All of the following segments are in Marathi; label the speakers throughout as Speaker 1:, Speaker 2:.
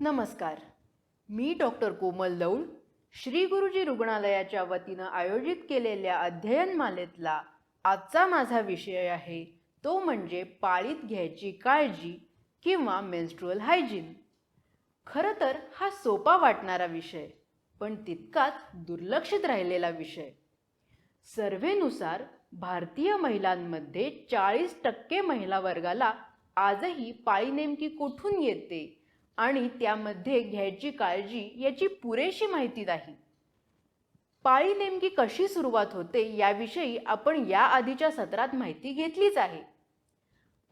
Speaker 1: नमस्कार. मी डॉक्टर कोमल दौड, श्री गुरुजी रुग्णालयाच्या वतीनं आयोजित केलेल्या अध्ययनमालेतला आजचा माझा विषय आहे तो म्हणजे पाळीत घ्यायची काळजी किंवा मेन्स्ट्रुअल हायजीन. खरं तर हा सोपा वाटणारा विषय, पण तितकाच दुर्लक्षित राहिलेला विषय. सर्व्हेनुसार भारतीय महिलांमध्ये 40% महिला वर्गाला आजही पाळी नेमकी कुठून येते आणि त्यामध्ये घ्यायची काळजी याची पुरेशी माहिती नाही. पाळी नेमकी कशी सुरुवात होते याविषयी आपण या आधीच्या सत्रात माहिती घेतलीच आहे.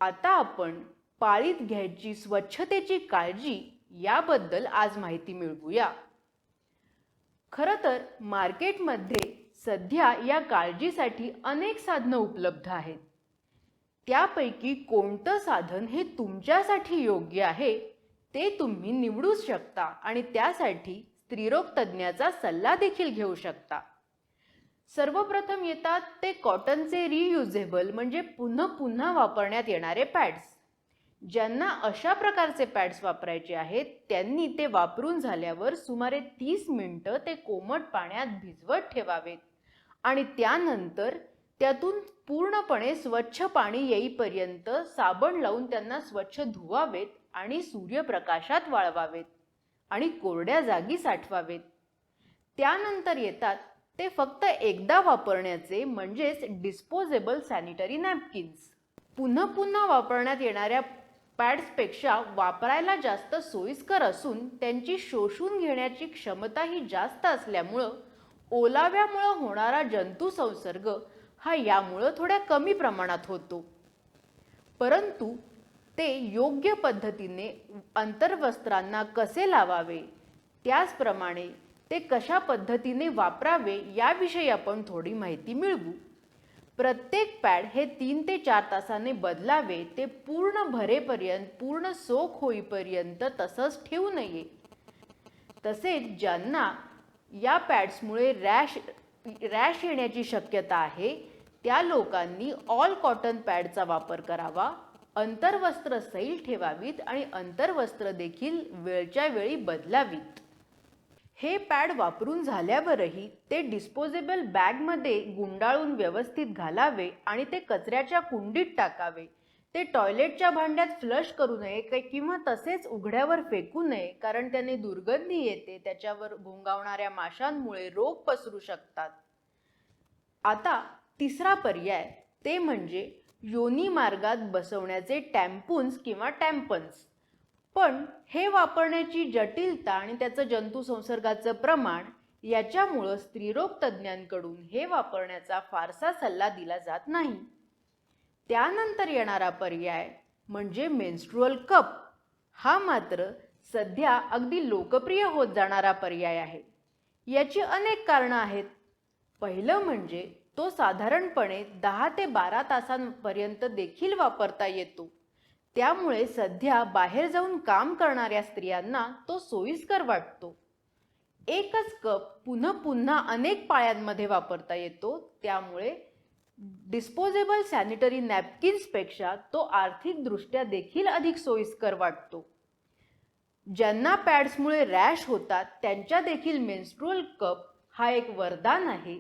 Speaker 1: आता आपण पाळीत घ्यायची स्वच्छतेची काळजी याबद्दल आज माहिती मिळवूया. खरं तर मार्केटमध्ये सध्या या काळजीसाठी अनेक साधनं उपलब्ध आहेत. त्यापैकी कोणतं साधन हे तुमच्यासाठी योग्य आहे ते तुम्ही निवडूच शकता आणि त्यासाठी स्त्रीरोग तज्ज्ञाचा सल्ला देखील घेऊ शकता. सर्वप्रथम येतात ते कॉटनचे रियुजेबल म्हणजे पुन्हा पुन्हा वापरण्यात येणारे पॅड्स. ज्यांना अशा प्रकारचे पॅड्स वापरायचे आहेत त्यांनी ते वापरून झाल्यावर सुमारे 30 मिनिटं ते कोमट पाण्यात भिजवत ठेवावेत आणि त्यानंतर त्यातून पूर्णपणे स्वच्छ पाणी येईपर्यंत साबण लावून त्यांना स्वच्छ धुवावेत आणि सूर्यप्रकाशात वाळवावेत आणि कोरड्या जागी साठवावेत. त्यानंतर येतात ते फक्त एकदा वापरण्याचे म्हणजेच डिस्पोजेबल सॅनिटरी नॅपकिन्स. पुन्हा पुन्हा वापरण्यात येणाऱ्या पॅड्सपेक्षा वापरायला जास्त सोयीस्कर असून त्यांची शोषून घेण्याची क्षमताही जास्त असल्यामुळं ओलाव्यामुळं होणारा जंतू संसर्ग हा यामुळं थोड्या कमी प्रमाणात होतो. परंतु ते योग्य पद्धतीने अंतर्वस्त्रांना कसे लावावे, त्याचप्रमाणे ते कशा पद्धतीने वापरावे याविषयी आपण थोडी माहिती मिळवू. प्रत्येक पॅड हे 3 ते 4 तासाने बदलावे. ते पूर्ण भरेपर्यंत, पूर्ण सोक होईपर्यंत तसंच ठेवू नये. तसेच ज्यांना या पॅड्समुळे रॅश येण्याची शक्यता आहे त्या लोकांनी ऑल कॉटन पॅडचा वापर करावा. अंतर्वस्त्र सैल ठेवावीत आणि अंतर्वस्त्र देखील वेळच्या वेळी बदलावीत. हे पॅड वापरून झाल्यावरही ते डिस्पोजेबल बॅगमध्ये गुंडाळून व्यवस्थित घालावे आणि ते कचऱ्याच्या कुंडीत टाकावे. ते टॉयलेटच्या भांड्यात फ्लश करू नये किंवा तसेच उघड्यावर फेकू नये, कारण त्याने दुर्गंधी येते. त्याच्यावर भोंगावणाऱ्या माशांमुळे रोग पसरू शकतात. आता तिसरा पर्याय ते म्हणजे योनी मार्गात बसवण्याचे टॅम्पून्स किंवा टॅम्पन्स. पण हे वापरण्याची जटिलता आणि त्याचं जंतू संसर्गाचं प्रमाण याच्यामुळं स्त्रीरोग तज्ज्ञांकडून हे वापरण्याचा फारसा सल्ला दिला जात नाही. त्यानंतर येणारा पर्याय म्हणजे मेन्स्ट्रुअल कप. हा मात्र सध्या अगदी लोकप्रिय होत जाणारा पर्याय आहे. याची अनेक कारणं आहेत. पहिलं म्हणजे तो साधारणपणे 10 ते 12 तासांपर्यंत देखील वापरता येतो. त्यामुळे सध्या बाहेर जाऊन काम करणाऱ्या स्त्रियांना तो सोयीस्कर वाटतो. एकच कप पुन्हा पुन्हा अनेक पाळ्यांमध्ये वापरता येतो. त्यामुळे डिस्पोजेबल सॅनिटरी नॅपकिन्सपेक्षा तो आर्थिकदृष्ट्या देखील अधिक सोयीस्कर वाटतो. ज्यांना पॅड्समुळे रॅश होतात त्यांच्या देखील मेन्स्ट्रुअल कप हा एक वरदान आहे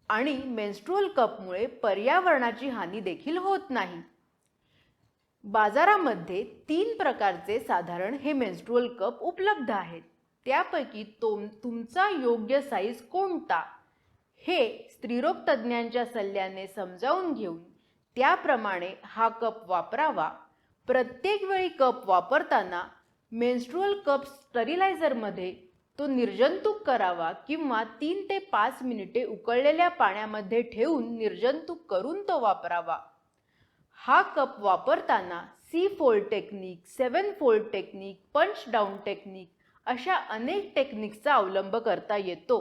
Speaker 1: आणि मेन्स्ट्रुअल कपमुळे पर्यावरणाची हानी देखील होत नाही. बाजारामध्ये 3 प्रकारचे साधारण हे मेन्स्ट्रुअल कप उपलब्ध आहेत. त्यापैकी तुमचा योग्य साईज कोणता हे स्त्रीरोग तज्ज्ञांच्या सल्ल्याने समजावून घेऊन त्याप्रमाणे हा कप वापरावा. प्रत्येक वेळी कप वापरताना मेन्स्ट्रुअल कप स्टरीलायझरमध्ये तो निर्जंतुक करावा किंवा 3 ते 5 मिनिटे उकळलेल्या पाण्यामध्ये ठेवून निर्जंतुक करून तो वापरावा. हा कप वापरताना C fold technique, 7 fold technique, punch down technique अशा अनेक टेक्निक्सचा अवलंब करता येतो.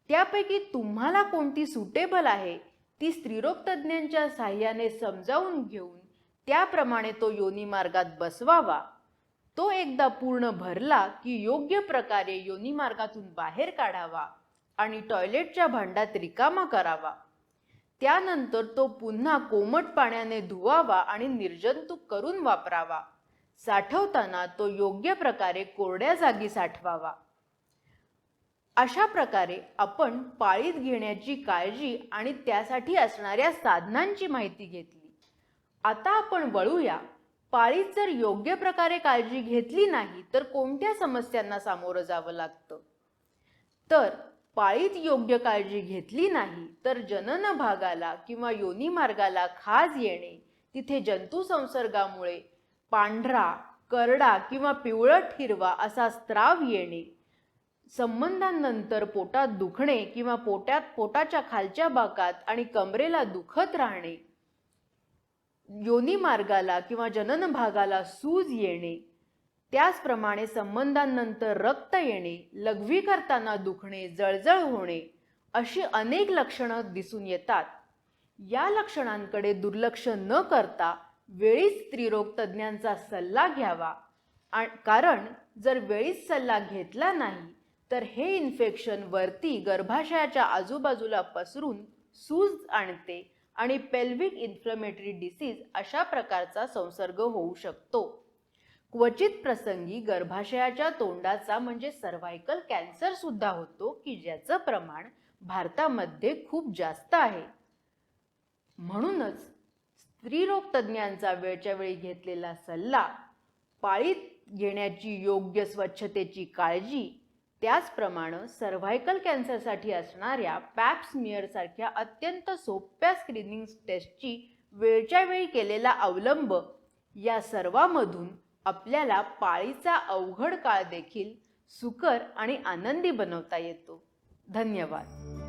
Speaker 1: त्यापैकी तुम्हाला कोणती सुटेबल आहे ती स्त्रीरोग तज्ज्ञांच्या साहाय्याने समजावून घेऊन त्याप्रमाणे तो योनी मार्गात बसवावा. तो एकदा पूर्ण भरला की योग्य प्रकारे योनी मार्गातून बाहेर काढावा आणि टॉयलेटच्या भांड्यात रिकामा करावा. त्यानंतर तो पुन्हा कोमट पाण्याने धुवावा आणि निर्जंतुक करून वापरावा. साठवताना तो योग्य प्रकारे कोरड्या जागी साठवावा. अशा प्रकारे आपण पाळीत घेण्याची काळजी आणि त्यासाठी असणाऱ्या साधनांची माहिती घेतली. आता आपण वळूया, पाळीत जर योग्य प्रकारे काळजी घेतली नाही तर कोणत्या समस्यांना सामोरं जावं लागतं. तर पाळीत योग्य काळजी घेतली नाही तर जनन भागाला किंवा योनी मार्गाला खाज येणे, तिथे जंतू संसर्गामुळे पांढरा, करडा किंवा पिवळट हिरवा असा स्त्राव येणे, संबंधांनंतर पोटात दुखणे किंवा पोटाच्या खालच्या भागात आणि कमरेला दुखत राहणे, योनी मार्गाला किंवा जनन भागाला सूज येणे, त्याचप्रमाणे संबंधांनंतर रक्त येणे, लघवी करताना दुखणे, जळजळ होणे अशी अनेक लक्षणं दिसून येतात. या लक्षणांकडे दुर्लक्ष न करता वेळीच स्त्रीरोग तज्ज्ञांचा सल्ला घ्यावा. कारण जर वेळीच सल्ला घेतला नाही तर हे इन्फेक्शन वरती गर्भाशयाच्या आजूबाजूला पसरून सूज आणते आणि पेल्विक इन्फ्लेमेटरी डिसीज अशा प्रकारचा संसर्ग होऊ शकतो. क्वचित प्रसंगी गर्भाशयाच्या तोंडाचा म्हणजे सर्व्हायकल कॅन्सर सुद्धा होतो, की ज्याचं प्रमाण भारतामध्ये खूप जास्त आहे. म्हणूनच स्त्रीरोग तज्ज्ञांचा वेळच्या वेळी घेतलेला सल्ला, पाळीत घेण्याची योग्य स्वच्छतेची काळजी, त्याचप्रमाणे सर्व्हायकल कॅन्सरसाठी असणाऱ्या पॅप स्मिअर सारख्या अत्यंत सोप्या स्क्रीनिंग टेस्टची वेळच्या वेळी केलेला अवलंब या सर्वांमधून आपल्याला पाळीचा अवघड काळ देखील सुकर आणि आनंदी बनवता येतो. धन्यवाद.